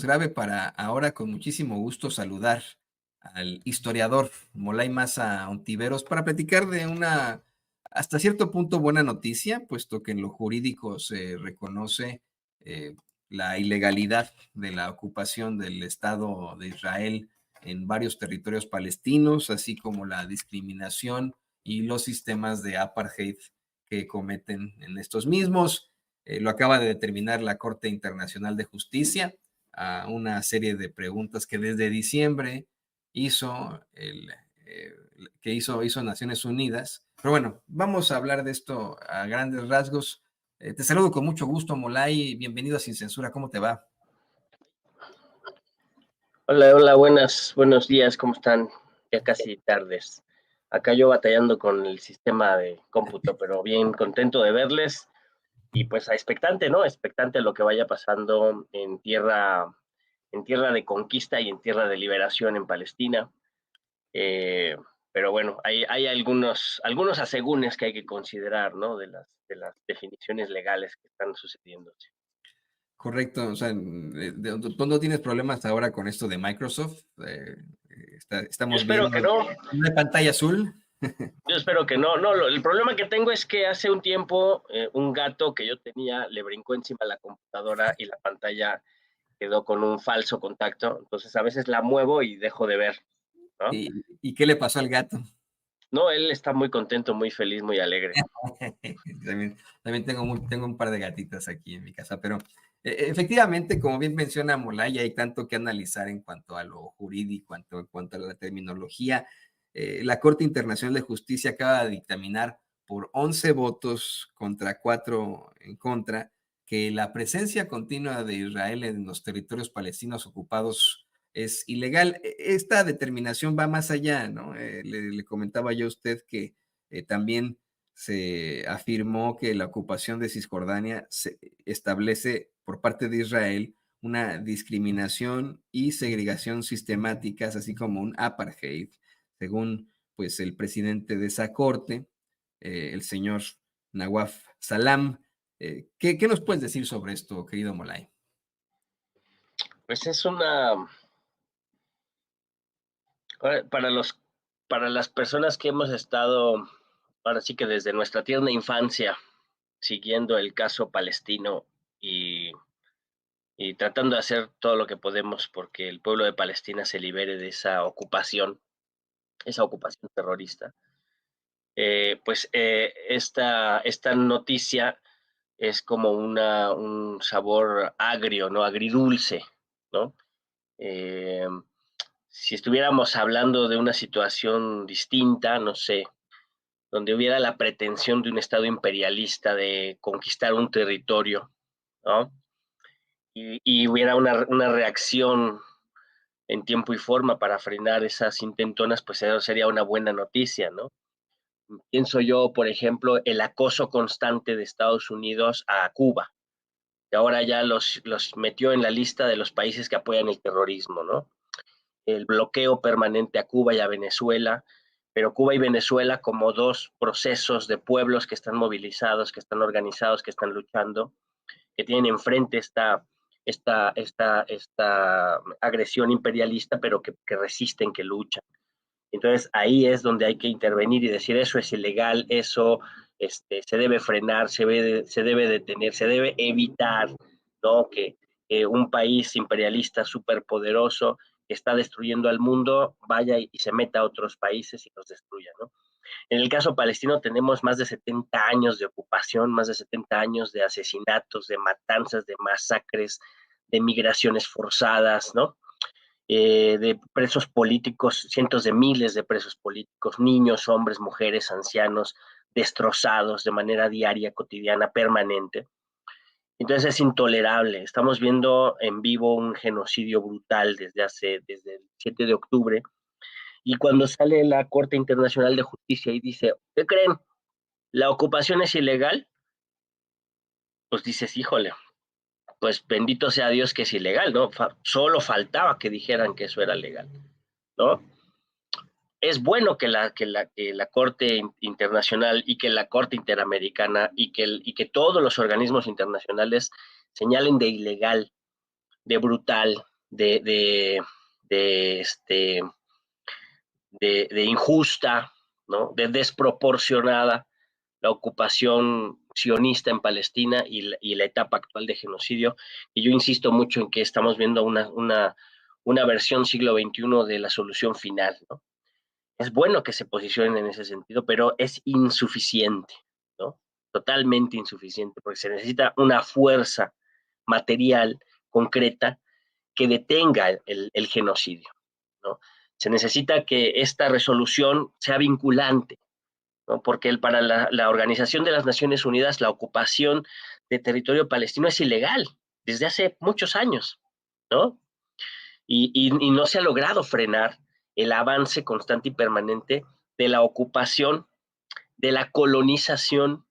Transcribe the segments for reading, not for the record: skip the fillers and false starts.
Grave para ahora con muchísimo gusto saludar al historiador Molay Maza Ontiveros para platicar de una, hasta cierto punto, buena noticia, puesto que en lo jurídico se reconoce eh, la ilegalidad de la ocupación del Estado de Israel en varios territorios palestinos, así como la discriminación y los sistemas de apartheid que cometen en estos mismos. Lo acaba de determinar la Corte Internacional de Justicia a una serie de preguntas que desde diciembre hizo, hizo Naciones Unidas. Pero bueno, vamos a hablar de esto a grandes rasgos. Te saludo con mucho gusto, Molay. Bienvenido a Sin Censura. ¿Cómo te va? Hola, hola, buenos días, ¿cómo están? Ya casi tardes. Acá yo batallando con el sistema de cómputo, pero bien contento de verles y pues expectante, ¿no? Expectante lo que vaya pasando en tierra de conquista y en tierra de liberación en Palestina. Eh, pero bueno, hay algunos asegúnes que hay que considerar, ¿no? De las definiciones legales que están sucediendo. Correcto. O sea, ¿tú no tienes problemas ahora con esto de Microsoft? Yo Estamos espero que viendo no. una pantalla azul. Yo espero que no. No, el problema que tengo es que hace un tiempo un gato que yo tenía le brincó encima de la computadora y la pantalla quedó con un falso contacto. Entonces a veces la muevo y dejo de ver, ¿no? ¿Y qué le pasó al gato? No, él está muy contento, muy feliz, muy alegre. También tengo un par de gatitas aquí en mi casa, pero efectivamente, como bien menciona Molaya, hay tanto que analizar en cuanto a lo jurídico, en cuanto a la terminología. La Corte Internacional de Justicia acaba de dictaminar por 11 votos contra 4 en contra que la presencia continua de Israel en los territorios palestinos ocupados es ilegal. Esta determinación va más allá, ¿no? Le comentaba yo a usted que también se afirmó que la ocupación de Cisjordania se establece por parte de Israel una discriminación y segregación sistemáticas, así como un apartheid, según pues el presidente de esa corte, el señor Nawaf Salam. ¿Qué nos puedes decir sobre esto, querido Molay? Pues para para las personas que hemos estado, ahora sí que desde nuestra tierna infancia, siguiendo el caso palestino y, y tratando de hacer todo lo que podemos porque el pueblo de Palestina se libere de esa ocupación terrorista. Esta noticia es como un sabor agrio, ¿no? Agridulce, ¿no? Eh, si estuviéramos hablando de una situación distinta, no sé, donde hubiera la pretensión de un Estado imperialista de conquistar un territorio, ¿no? Y hubiera una reacción en tiempo y forma para frenar esas intentonas, pues eso sería una buena noticia, ¿no? Pienso yo, por ejemplo, el acoso constante de Estados Unidos a Cuba, que ahora ya los metió en la lista de los países que apoyan el terrorismo, ¿no? El bloqueo permanente a Cuba y a Venezuela, pero Cuba y Venezuela como dos procesos de pueblos que están movilizados, que están organizados, que están luchando, que tienen enfrente esta agresión imperialista, pero que resisten, que luchan. Entonces ahí es donde hay que intervenir y decir eso es ilegal, eso se debe frenar, se debe detener, se debe evitar, ¿no? Que un país imperialista superpoderoso que está destruyendo al mundo vaya y se meta a otros países y los destruya, ¿no? En el caso palestino tenemos más de 70 años de ocupación, más de 70 años de asesinatos, de matanzas, de masacres, de migraciones forzadas, ¿no? De presos políticos, cientos de miles de presos políticos, niños, hombres, mujeres, ancianos, destrozados de manera diaria, cotidiana, permanente. Entonces es intolerable. Estamos viendo en vivo un genocidio brutal desde el 7 de octubre. Y cuando sale la Corte Internacional de Justicia y dice, ¿qué creen? La ocupación es ilegal, pues dices, híjole, pues bendito sea Dios que es ilegal, ¿no? Solo faltaba que dijeran que eso era legal, ¿no? Es bueno que la Corte Internacional y que la Corte Interamericana y que todos los organismos internacionales señalen de ilegal, de brutal, de, de, de, este, de injusta, ¿no? De desproporcionada la ocupación sionista en Palestina y la etapa actual de genocidio. Y yo insisto mucho en que estamos viendo una versión siglo XXI de la solución final, ¿no? Es bueno que se posicionen en ese sentido, pero es insuficiente, ¿no? Totalmente insuficiente, porque se necesita una fuerza material concreta que detenga el genocidio, ¿no? Se necesita que esta resolución sea vinculante, ¿no? Porque para la Organización de las Naciones Unidas la ocupación de territorio palestino es ilegal desde hace muchos años, ¿no? Y no se ha logrado frenar el avance constante y permanente de la ocupación, de la colonización,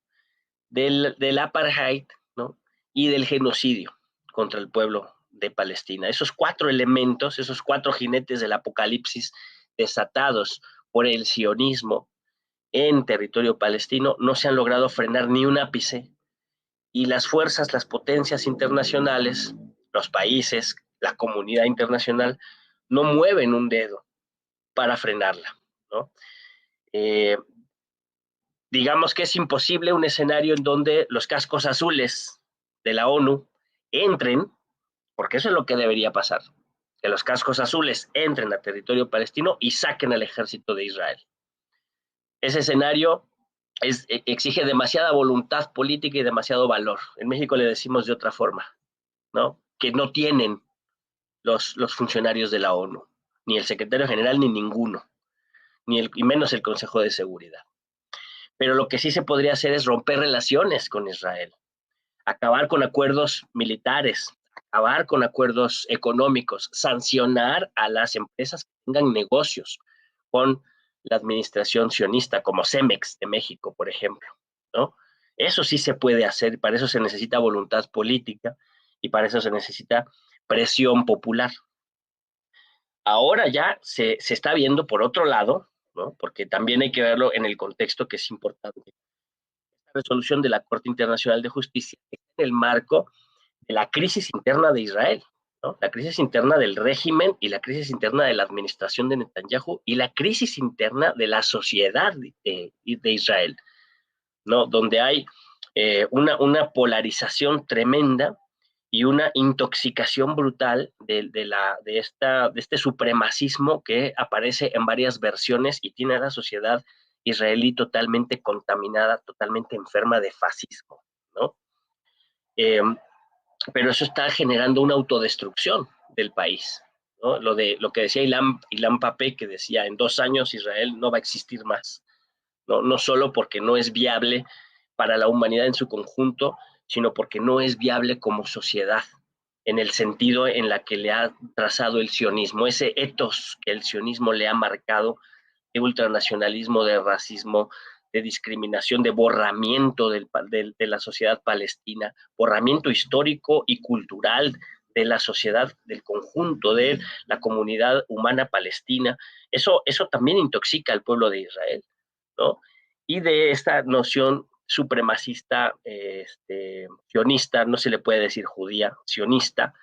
del apartheid, ¿no? Y del genocidio contra el pueblo de Palestina. Esos cuatro elementos, esos cuatro jinetes del apocalipsis desatados por el sionismo en territorio palestino, no se han logrado frenar ni un ápice, y las fuerzas, las potencias internacionales, los países, la comunidad internacional, no mueven un dedo para frenarla, ¿no? Eh, digamos que es imposible un escenario en donde los cascos azules de la ONU entren, porque eso es lo que debería pasar, que los cascos azules entren a territorio palestino y saquen al ejército de Israel. Ese escenario exige demasiada voluntad política y demasiado valor. En México le decimos de otra forma, ¿no? Que no tienen los funcionarios de la ONU, ni el secretario general, ni ninguno, y menos el Consejo de Seguridad. Pero lo que sí se podría hacer es romper relaciones con Israel, acabar con acuerdos militares, acabar con acuerdos económicos, sancionar a las empresas que tengan negocios con la administración sionista, como Cemex de México, por ejemplo, ¿no? Eso sí se puede hacer, para eso se necesita voluntad política y para eso se necesita presión popular. Ahora ya se está viendo por otro lado, ¿no? Porque también hay que verlo en el contexto que es importante. Esta resolución de la Corte Internacional de Justicia está en el marco de la crisis interna de Israel, ¿no? La crisis interna del régimen y la crisis interna de la administración de Netanyahu y la crisis interna de la sociedad de Israel, ¿no? Donde hay una polarización tremenda y una intoxicación brutal de este supremacismo que aparece en varias versiones y tiene a la sociedad israelí totalmente contaminada, totalmente enferma de fascismo, ¿no? Eh, pero eso está generando una autodestrucción del país, ¿no? Lo que decía Ilan Pappé, que decía, en 2 años Israel no va a existir más, ¿no? No solo porque no es viable para la humanidad en su conjunto, sino porque no es viable como sociedad, en el sentido en la que le ha trazado el sionismo, ese etos que el sionismo le ha marcado, de ultranacionalismo, de racismo, de discriminación, de borramiento de la sociedad palestina, borramiento histórico y cultural de la sociedad, del conjunto de la comunidad humana palestina. Eso también intoxica al pueblo de Israel, ¿no? Y de esta noción supremacista, sionista, no se le puede decir judía, sionista,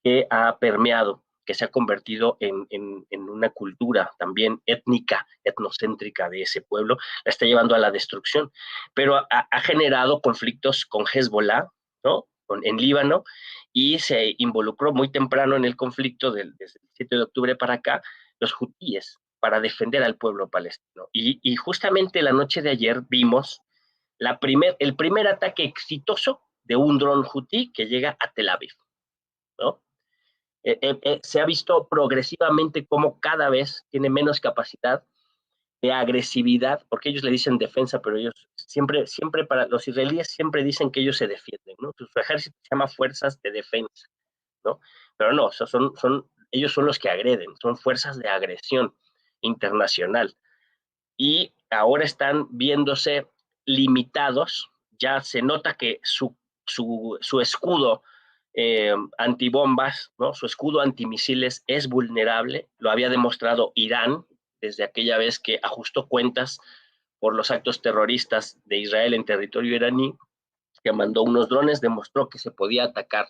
que ha permeado, que se ha convertido en una cultura también étnica, etnocéntrica de ese pueblo, la está llevando a la destrucción, pero ha generado conflictos con Hezbollah, ¿no? En Líbano, y se involucró muy temprano en el conflicto desde el 7 de octubre para acá, los hutíes, para defender al pueblo palestino. Y justamente la noche de ayer vimos el primer ataque exitoso de un dron hutí que llega a Tel Aviv, ¿no? Se ha visto progresivamente cómo cada vez tiene menos capacidad de agresividad, porque ellos le dicen defensa, pero ellos siempre para los israelíes siempre dicen que ellos se defienden, ¿no? Su ejército se llama fuerzas de defensa, ¿no? Pero no, ellos son los que agreden, son fuerzas de agresión internacional. Y ahora están viéndose limitados, ya se nota que su escudo antibombas, ¿no? Su escudo antimisiles es vulnerable, lo había demostrado Irán desde aquella vez que ajustó cuentas por los actos terroristas de Israel en territorio iraní, que mandó unos drones, demostró que se podía atacar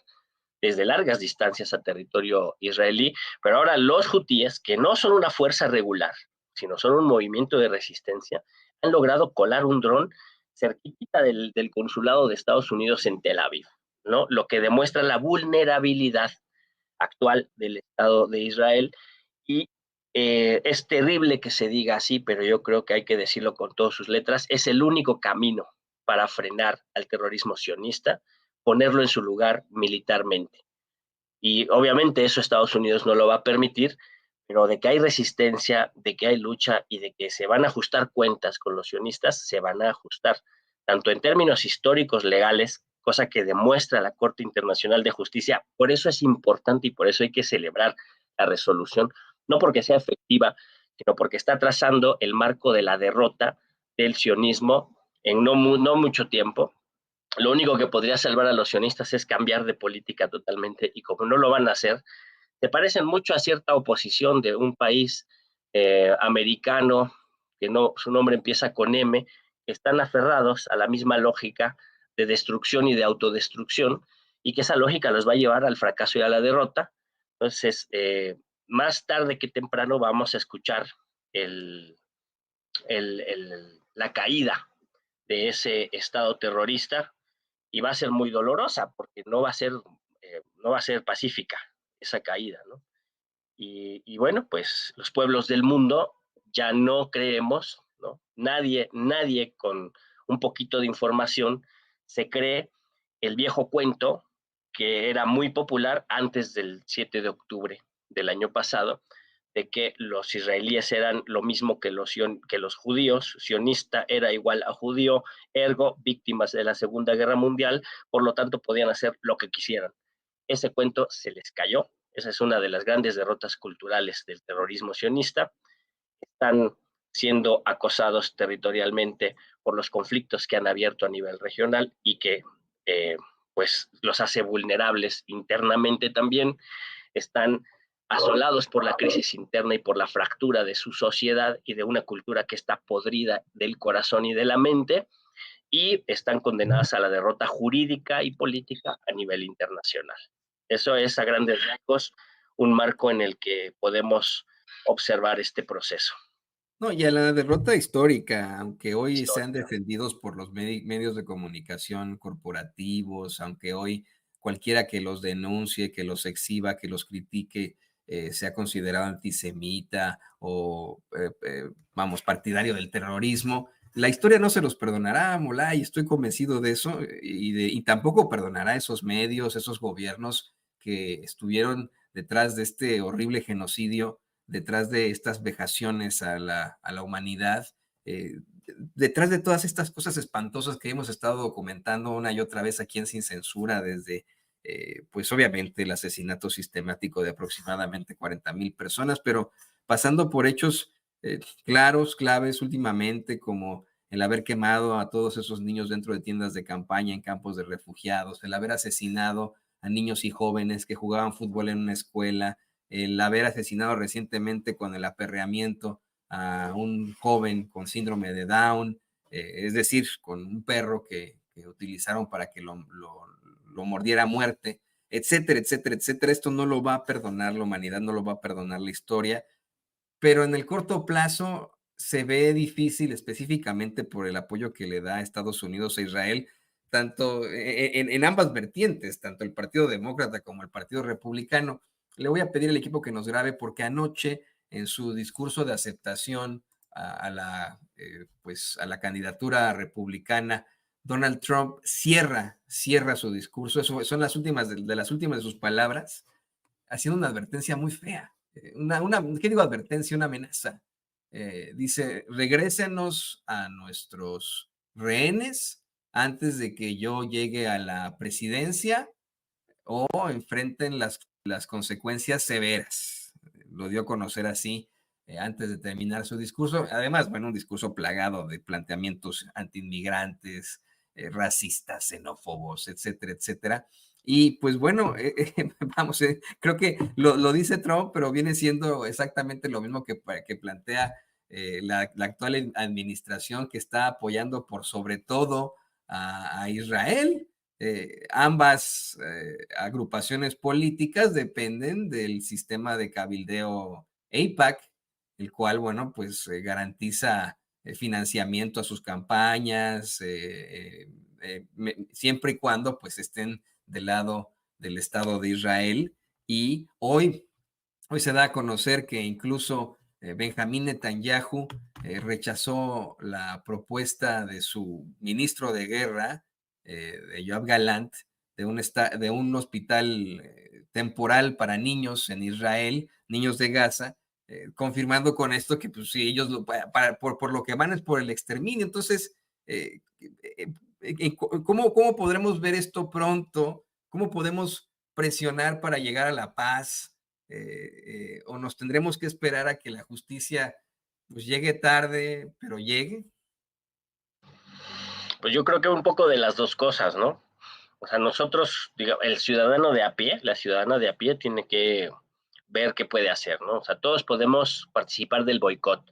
desde largas distancias a territorio israelí, pero ahora los hutíes, que no son una fuerza regular, sino son un movimiento de resistencia, han logrado colar un dron cerquita del consulado de Estados Unidos en Tel Aviv, ¿no? Lo que demuestra la vulnerabilidad actual del Estado de Israel y es terrible que se diga así, pero yo creo que hay que decirlo con todas sus letras, es el único camino para frenar al terrorismo sionista, ponerlo en su lugar militarmente. Y obviamente eso Estados Unidos no lo va a permitir, pero de que hay resistencia, de que hay lucha y de que se van a ajustar cuentas con los sionistas, se van a ajustar, tanto en términos históricos, legales, cosa que demuestra la Corte Internacional de Justicia. Por eso es importante y por eso hay que celebrar la resolución, no porque sea efectiva, sino porque está trazando el marco de la derrota del sionismo en no mucho tiempo. Lo único que podría salvar a los sionistas es cambiar de política totalmente, y como no lo van a hacer, se parecen mucho a cierta oposición de un país americano, que no, su nombre empieza con M, que están aferrados a la misma lógica de destrucción y de autodestrucción, y que esa lógica los va a llevar al fracaso y a la derrota. Entonces, más tarde que temprano vamos a escuchar el, la caída de ese Estado terrorista, y va a ser muy dolorosa porque no va a ser pacífica esa caída, ¿no? Y bueno, pues los pueblos del mundo ya no creemos, ¿no? Nadie con un poquito de información se cree el viejo cuento que era muy popular antes del 7 de octubre del año pasado, de que los israelíes eran lo mismo que los judíos, sionista era igual a judío, ergo víctimas de la Segunda Guerra Mundial, por lo tanto podían hacer lo que quisieran. Ese cuento se les cayó. Esa es una de las grandes derrotas culturales del terrorismo sionista. Están siendo acosados territorialmente por los conflictos que han abierto a nivel regional y que pues los hace vulnerables internamente también. Están asolados por la crisis interna y por la fractura de su sociedad y de una cultura que está podrida del corazón y de la mente, y están condenadas a la derrota jurídica y política a nivel internacional. Eso es a grandes rasgos un marco en el que podemos observar este proceso. No, y a la derrota histórica, aunque hoy sean Histórico. defendidos por los medios de comunicación corporativos, aunque hoy cualquiera que los denuncie, que los exhiba, que los critique, sea considerado antisemita o, vamos, partidario del terrorismo, la historia no se los perdonará, Molay, estoy convencido de eso, y tampoco perdonará a esos medios, esos gobiernos que estuvieron detrás de este horrible genocidio, detrás de estas vejaciones a la humanidad, eh, detrás de todas estas cosas espantosas que hemos estado documentando una y otra vez aquí en Sin Censura, desde, pues obviamente, el asesinato sistemático de aproximadamente 40,000 personas, pero pasando por hechos claros, claves últimamente, como el haber quemado a todos esos niños dentro de tiendas de campaña en campos de refugiados, el haber asesinado a niños y jóvenes que jugaban fútbol en una escuela, el haber asesinado recientemente con el aperreamiento a un joven con síndrome de Down, es decir, con un perro que utilizaron para que lo mordiera a muerte, etcétera, etcétera, etcétera. Esto no lo va a perdonar la humanidad, no lo va a perdonar la historia, pero en el corto plazo se ve difícil, específicamente por el apoyo que le da Estados Unidos a Israel, tanto en ambas vertientes, tanto el Partido Demócrata como el Partido Republicano. Le voy a pedir al equipo que nos grabe porque anoche en su discurso de aceptación pues a la candidatura republicana, Donald Trump cierra su discurso, eso son las últimas de las últimas de sus palabras, haciendo una advertencia muy fea. ¿Qué digo advertencia? Una amenaza. Dice, regrésenos a nuestros rehenes antes de que yo llegue a la presidencia o enfrenten las consecuencias severas. Lo dio a conocer así antes de terminar su discurso. Además, bueno, un discurso plagado de planteamientos antiinmigrantes, racistas, xenófobos, etcétera, etcétera. Y pues bueno, vamos, creo que lo dice Trump, pero viene siendo exactamente lo mismo que plantea la actual administración, que está apoyando por sobre todo a Israel, ambas agrupaciones políticas dependen del sistema de cabildeo AIPAC, el cual, bueno, pues garantiza financiamiento a sus campañas, siempre y cuando pues estén del lado del Estado de Israel. Y hoy se da a conocer que incluso Benjamín Netanyahu rechazó la propuesta de su ministro de guerra, de Yoav Galant, de un hospital temporal para niños en Israel, niños de Gaza, confirmando con esto que pues si ellos por lo que van es por el exterminio. Entonces, ¿cómo podremos ver esto pronto? ¿Cómo podemos presionar para llegar a la paz? O nos tendremos que esperar a que la justicia pues llegue tarde, pero llegue. Pues yo creo que un poco de las dos cosas, ¿no? O sea, nosotros, digamos, el ciudadano de a pie, la ciudadana de a pie tiene que ver qué puede hacer, ¿no? O sea, todos podemos participar del boicot,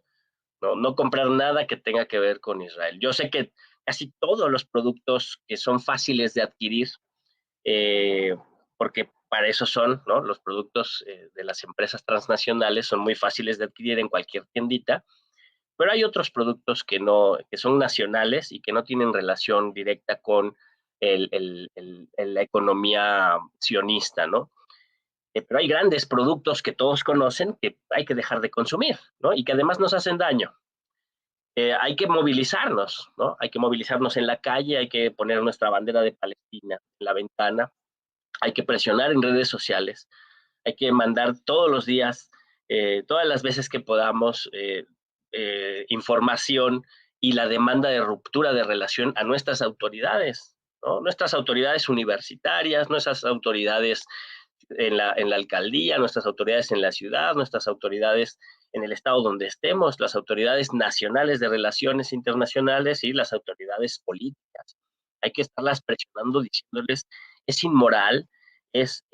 ¿no? No comprar nada que tenga que ver con Israel. Yo sé que casi todos los productos que son fáciles de adquirir, eh, porque para eso son, ¿no? Los productos de las empresas transnacionales son muy fáciles de adquirir en cualquier tiendita, pero hay otros productos que no, que son nacionales y que no tienen relación directa con la economía sionista, ¿no? Pero hay grandes productos que todos conocen que hay que dejar de consumir, ¿no? Y que además nos hacen daño. Hay que movilizarnos, ¿no? Hay que movilizarnos en la calle, hay que poner nuestra bandera de Palestina en la ventana, hay que presionar en redes sociales, hay que mandar todos los días, todas las veces que podamos, información y la demanda de ruptura de relación a nuestras autoridades, ¿no? Nuestras autoridades universitarias, nuestras autoridades en la alcaldía, nuestras autoridades en la ciudad, nuestras autoridades en el estado donde estemos, las autoridades nacionales de relaciones internacionales y las autoridades políticas. Hay que estarlas presionando diciéndoles es inmoral, es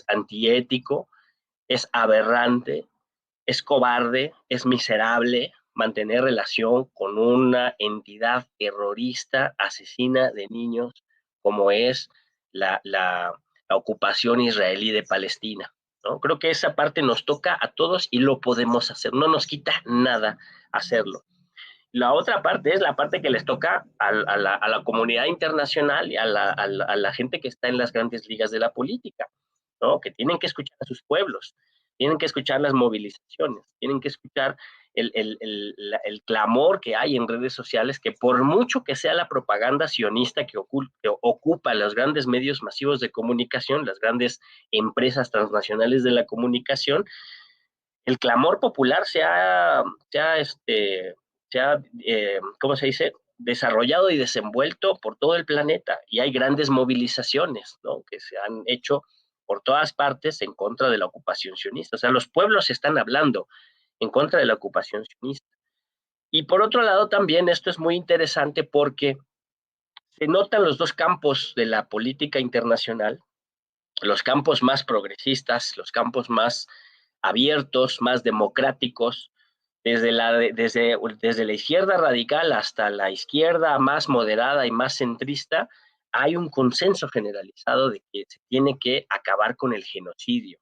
antiético, es aberrante, es cobarde, es miserable mantener relación con una entidad terrorista, asesina de niños, como es la ocupación israelí de Palestina, ¿no? Creo que esa parte nos toca a todos y lo podemos hacer, no nos quita nada hacerlo. La otra parte es la parte que les toca a la comunidad internacional y a la gente que está en las grandes ligas de la política, ¿no? Que tienen que escuchar a sus pueblos, tienen que escuchar las movilizaciones, tienen que escuchar el clamor que hay en redes sociales, que por mucho que sea la propaganda sionista que ocupa los grandes medios masivos de comunicación, las grandes empresas transnacionales de la comunicación, el clamor popular ¿cómo se dice? Desarrollado y desenvuelto por todo el planeta. Y hay grandes movilizaciones, ¿no? Que se han hecho por todas partes en contra de la ocupación sionista. O sea, los pueblos están hablando en contra de la ocupación sionista. Y por otro lado, también esto es muy interesante porque se notan los dos campos de la política internacional, los campos más progresistas, los campos más abiertos, más democráticos, desde la izquierda radical hasta la izquierda más moderada y más centrista, hay un consenso generalizado de que se tiene que acabar con el genocidio,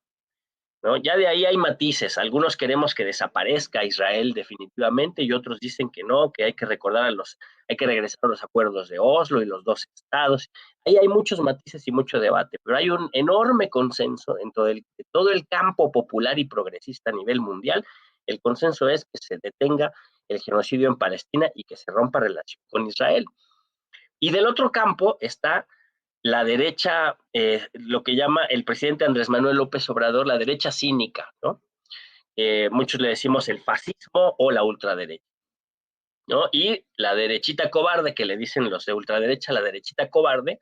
¿no? Ya de ahí hay matices. Algunos queremos que desaparezca Israel definitivamente y otros dicen que no, que hay que hay que regresar a los acuerdos de Oslo y los dos estados. Ahí hay muchos matices y mucho debate, pero hay un enorme consenso en todo el campo popular y progresista a nivel mundial. El consenso es que se detenga el genocidio en Palestina y que se rompa relación con Israel. Y del otro campo está la derecha, lo que llama el presidente Andrés Manuel López Obrador, la derecha cínica, ¿no? Muchos le decimos el fascismo o la ultraderecha, ¿no? Y la derechita cobarde, que le dicen los de ultraderecha, la derechita cobarde,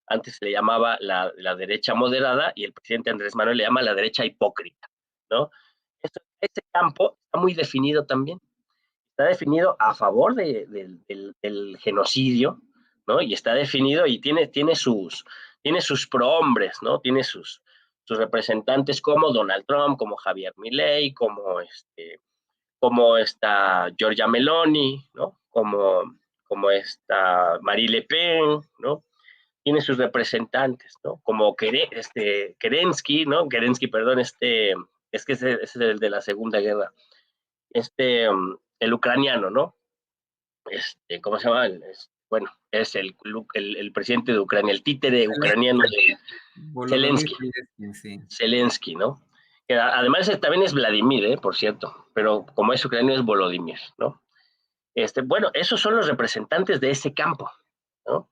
antes se le llamaba la derecha moderada y el presidente Andrés Manuel le llama la derecha hipócrita, ¿no? Este campo está muy definido también, está definido a favor del genocidio, ¿no? Y está definido y tiene sus prohombres, ¿no? Tiene sus representantes como Donald Trump, como Javier Milei, como esta Giorgia Meloni, ¿no? Como esta Marie Le Pen, ¿no? tiene sus representantes, ¿no? Como Kerensky, ¿no? Kerensky, perdón, es que ese es el de la Segunda Guerra, el ucraniano, ¿no? ¿Cómo se llama? Bueno, es el presidente de Ucrania, el títere ucraniano de Volodymyr Zelensky, Zelensky, sí. Zelensky, ¿no? Que además también es Vladimir, por cierto, pero como es ucraniano es Volodymyr, ¿no? Bueno, esos son los representantes de ese campo, ¿no?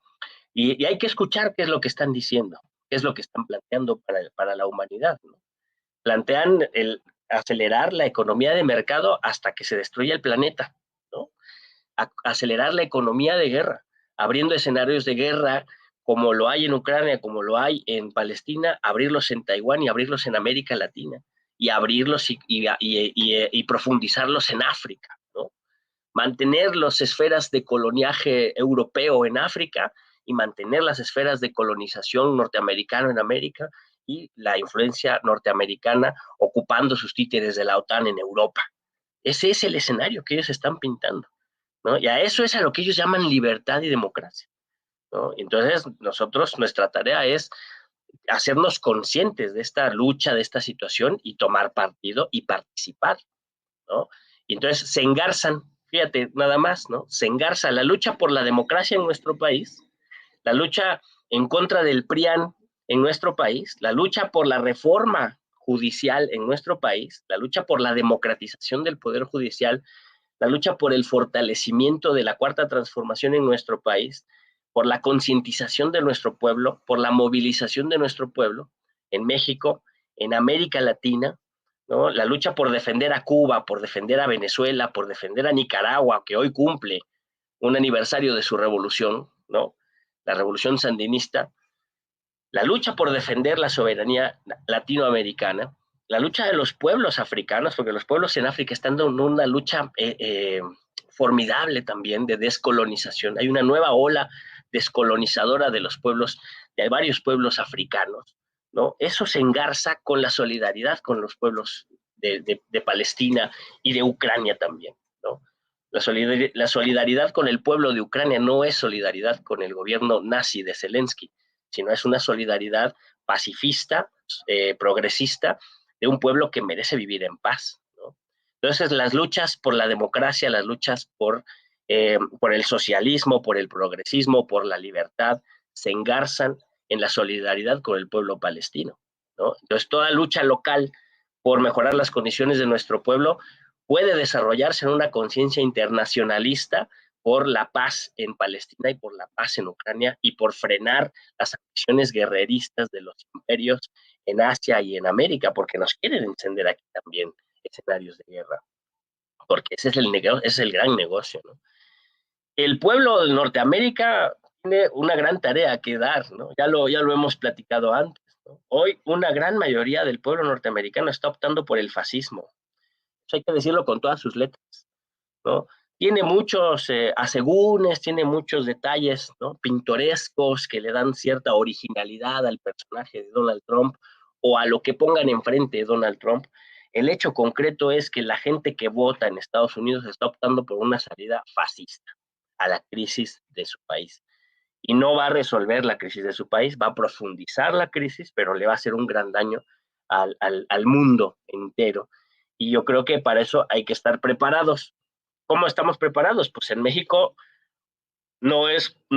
Y hay que escuchar qué es lo que están diciendo, qué es lo que están planteando para la humanidad, ¿no? Plantean el acelerar la economía de mercado hasta que se destruya el planeta, ¿no? Acelerar la economía de guerra, abriendo escenarios de guerra como lo hay en Ucrania, como lo hay en Palestina, abrirlos en Taiwán y abrirlos en América Latina, y abrirlos y profundizarlos en África, ¿no? Mantener las esferas de coloniaje europeo en África y mantener las esferas de colonización norteamericana en América y la influencia norteamericana ocupando sus títeres de la OTAN en Europa. Ese es el escenario que ellos están pintando, ¿no? Y a eso es a lo que ellos llaman libertad y democracia, ¿no? Entonces, nosotros, nuestra tarea es hacernos conscientes de esta lucha, de esta situación y tomar partido y participar, ¿no? Y entonces se engarzan, fíjate, nada más, ¿no? Se engarza la lucha por la democracia en nuestro país, la lucha en contra del PRIAN en nuestro país, la lucha por la reforma judicial en nuestro país, la lucha por la democratización del Poder Judicial, la lucha por el fortalecimiento de la cuarta transformación en nuestro país, por la concientización de nuestro pueblo, por la movilización de nuestro pueblo en México, en América Latina, ¿no? La lucha por defender a Cuba, por defender a Venezuela, por defender a Nicaragua, que hoy cumple un aniversario de su revolución, ¿no? La revolución sandinista, la lucha por defender la soberanía latinoamericana, la lucha de los pueblos africanos, porque los pueblos en África están en una lucha formidable también de descolonización. Hay una nueva ola descolonizadora de los pueblos, de varios pueblos africanos, ¿no? Eso se engarza con la solidaridad con los pueblos de Palestina y de Ucrania también, ¿no? La solidaridad con el pueblo de Ucrania no es solidaridad con el gobierno nazi de Zelensky, sino es una solidaridad pacifista, progresista, de un pueblo que merece vivir en paz, ¿no? Entonces, las luchas por la democracia, las luchas por el socialismo, por el progresismo, por la libertad, se engarzan en la solidaridad con el pueblo palestino, ¿no? Entonces, toda lucha local por mejorar las condiciones de nuestro pueblo puede desarrollarse en una conciencia internacionalista por la paz en Palestina y por la paz en Ucrania y por frenar las acciones guerreristas de los imperios en Asia y en América, porque nos quieren encender aquí también escenarios de guerra, porque ese es el gran negocio, ¿no? El pueblo de Norteamérica tiene una gran tarea que dar, ¿no? Ya lo hemos platicado antes, ¿no? Hoy una gran mayoría del pueblo norteamericano está optando por el fascismo. Eso hay que decirlo con todas sus letras, ¿no? Tiene muchos asegúnes, tiene muchos detalles, ¿no? Pintorescos que le dan cierta originalidad al personaje de Donald Trump o a lo que pongan enfrente de Donald Trump. El hecho concreto es que la gente que vota en Estados Unidos está optando por una salida fascista a la crisis de su país. Y no va a resolver la crisis de su país, va a profundizar la crisis, pero le va a hacer un gran daño al mundo entero. Y yo creo que para eso hay que estar preparados. ¿Cómo estamos preparados? Pues en México no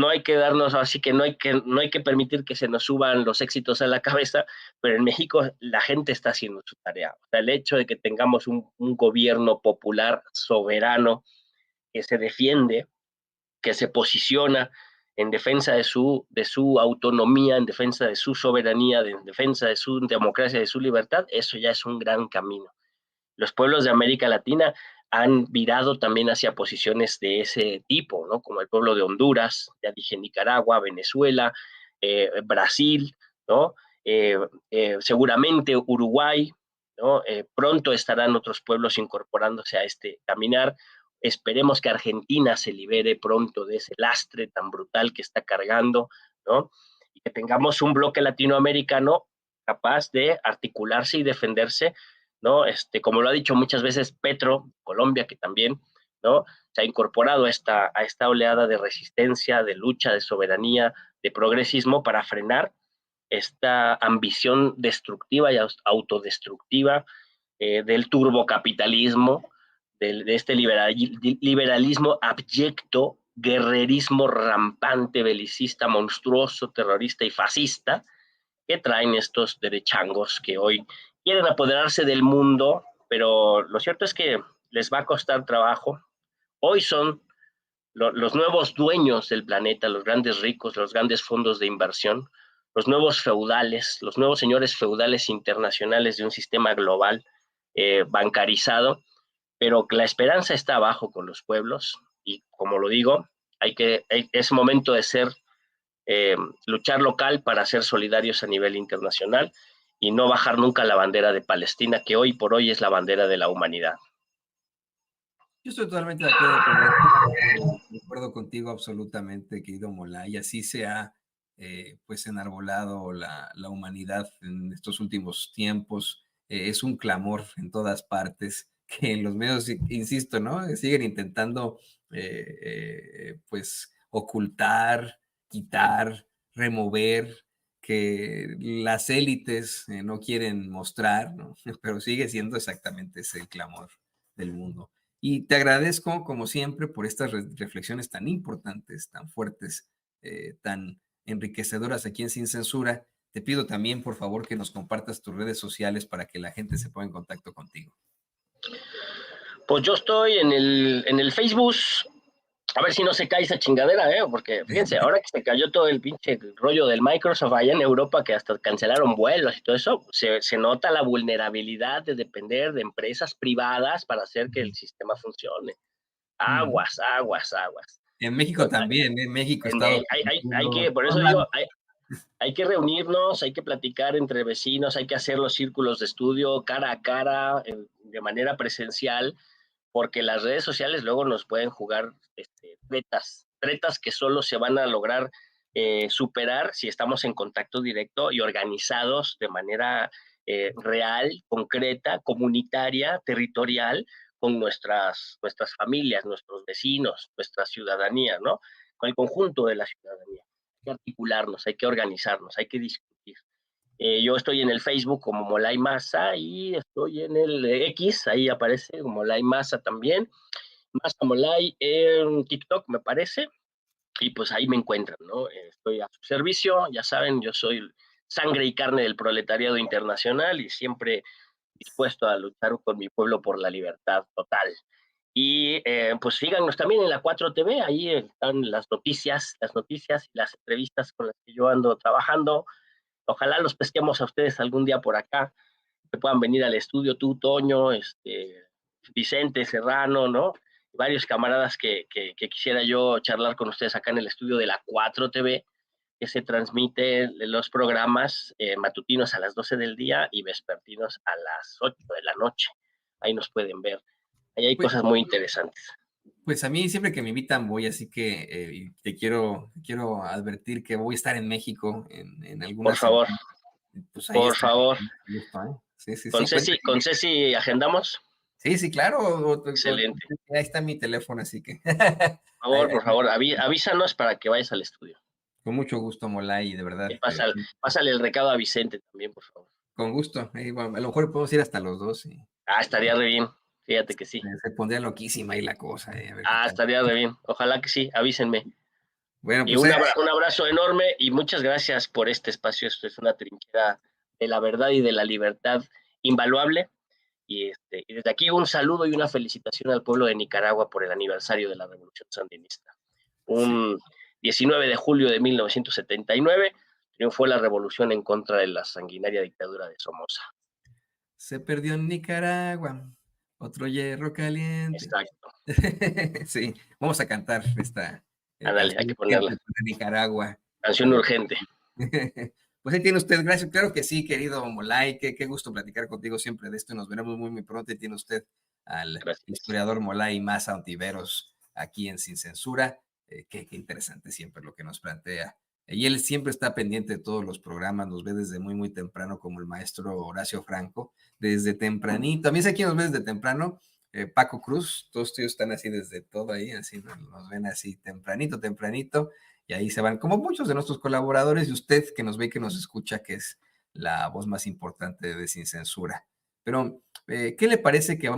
hay que darnos, así que no hay que permitir que se nos suban los éxitos a la cabeza, pero en México la gente está haciendo su tarea. O sea, el hecho de que tengamos un gobierno popular, soberano, que se defiende, que se posiciona en defensa de su autonomía, en defensa de su soberanía, en defensa de su democracia, de su libertad, eso ya es un gran camino. Los pueblos de América Latina han virado también hacia posiciones de ese tipo, ¿no? Como el pueblo de Honduras, ya dije Nicaragua, Venezuela, Brasil, ¿no? Seguramente Uruguay, ¿no? Pronto estarán otros pueblos incorporándose a este caminar. Esperemos que Argentina se libere pronto de ese lastre tan brutal que está cargando, ¿no? Y que tengamos un bloque latinoamericano capaz de articularse y defenderse, ¿no? Como lo ha dicho muchas veces Petro, Colombia, que también ¿no? Se ha incorporado a esta oleada de resistencia, de lucha, de soberanía, de progresismo para frenar esta ambición destructiva y autodestructiva del turbocapitalismo, de este liberalismo abyecto, guerrerismo rampante, belicista, monstruoso, terrorista y fascista que traen estos derechangos que hoy quieren apoderarse del mundo, pero lo cierto es que les va a costar trabajo. Hoy son los nuevos dueños del planeta, los grandes ricos, los grandes fondos de inversión, los nuevos feudales, los nuevos señores feudales internacionales de un sistema global bancarizado, pero que la esperanza está abajo con los pueblos y como lo digo, es momento de luchar local para ser solidarios a nivel internacional y no bajar nunca la bandera de Palestina, que hoy por hoy es la bandera de la humanidad. Yo estoy totalmente de acuerdo contigo absolutamente, querido Mola, y así se ha pues enarbolado la humanidad en estos últimos tiempos. Es un clamor en todas partes que en los medios, insisto, ¿no? Siguen intentando pues ocultar, quitar, remover, que las élites no quieren mostrar, ¿no? Pero sigue siendo exactamente ese el clamor del mundo. Y te agradezco, como siempre, por estas reflexiones tan importantes, tan fuertes, tan enriquecedoras aquí en Sin Censura. Te pido también, por favor, que nos compartas tus redes sociales para que la gente se ponga en contacto contigo. Pues yo estoy en el Facebook, a ver si no se cae esa chingadera, porque fíjense, ahora que se cayó todo el pinche rollo del Microsoft allá en Europa, que hasta cancelaron vuelos y todo eso, se nota la vulnerabilidad de depender de empresas privadas para hacer que el sistema funcione. Aguas, aguas, aguas. En México también, en México, Estados Hay que, Unidos. por eso digo, hay que reunirnos, hay que platicar entre vecinos, hay que hacer los círculos de estudio cara a cara, de manera presencial, porque las redes sociales luego nos pueden jugar tretas que solo se van a lograr superar si estamos en contacto directo y organizados de manera real, concreta, comunitaria, territorial, con nuestras familias, nuestros vecinos, nuestra ciudadanía, ¿no? Con el conjunto de la ciudadanía. Hay que articularnos, hay que organizarnos, hay que discutir. Yo estoy en el Facebook como Molay Masa y estoy en el X, ahí aparece como Molay Masa también. Masa Molay en TikTok, me parece. Y pues ahí me encuentran, ¿no? Estoy a su servicio, ya saben, yo soy sangre y carne del proletariado internacional y siempre dispuesto a luchar con mi pueblo por la libertad total. Y pues síganos también en la 4TV, ahí están las noticias y las entrevistas con las que yo ando trabajando. Ojalá los pesquemos a ustedes algún día por acá, que puedan venir al estudio, tú, Toño, Vicente Serrano, ¿no? Varios camaradas que quisiera yo charlar con ustedes acá en el estudio de la 4TV, que se transmite los programas matutinos a las 12 del día y vespertinos a las 8 de la noche. Ahí nos pueden ver. Ahí hay Pues, cosas muy interesantes. pues a mí siempre que me invitan voy, así que quiero advertir que voy a estar en México en Por algunas favor, semanas. Pues ahí por está. favor. Gusto, ¿eh? Sí, sí, Con sí, Ceci, cuéntame. con Ceci agendamos. Sí, sí, claro. Excelente. Ahí está mi teléfono, así que Por favor, avísanos para que vayas al estudio. con mucho gusto, Molay, de verdad. Pásale el recado a Vicente también, por favor. Con gusto. Bueno, a lo mejor podemos ir hasta los dos y Estaría re bien. Fíjate que sí. se pondría loquísima ahí la cosa, a ver qué tal. Estaría re bien. Ojalá que sí. Avísenme. Bueno, Y pues un abrazo enorme y muchas gracias por este espacio. Esto es una trinchera de la verdad y de la libertad invaluable. Y desde aquí un saludo y una felicitación al pueblo de Nicaragua por el aniversario de la Revolución Sandinista. sí. Un 19 de julio de 1979 triunfó la revolución en contra de la sanguinaria dictadura de Somoza. Se perdió en Nicaragua, otro hierro caliente. Exacto. Sí, vamos a cantar esta Ándale, hay canción que urgente ponerla. de Nicaragua. Canción urgente. Pues ahí tiene usted, gracias. Claro que sí, querido Molay, qué gusto platicar contigo siempre de esto. Nos veremos muy pronto. Y tiene usted al Gracias. historiador Molay Masa Ontiveros aquí en Sin Censura. Qué interesante siempre lo que nos plantea. Y él siempre está pendiente de todos los programas, nos ve desde muy temprano, como el maestro Horacio Franco, desde tempranito. A mí sé quién nos ve desde temprano, Paco Cruz, todos ellos están así desde todo ahí, así nos ven así tempranito, tempranito, y ahí se van, como muchos de nuestros colaboradores, y usted que nos ve y que nos escucha, que es la voz más importante de Sin Censura. Pero, ¿qué le parece que vamos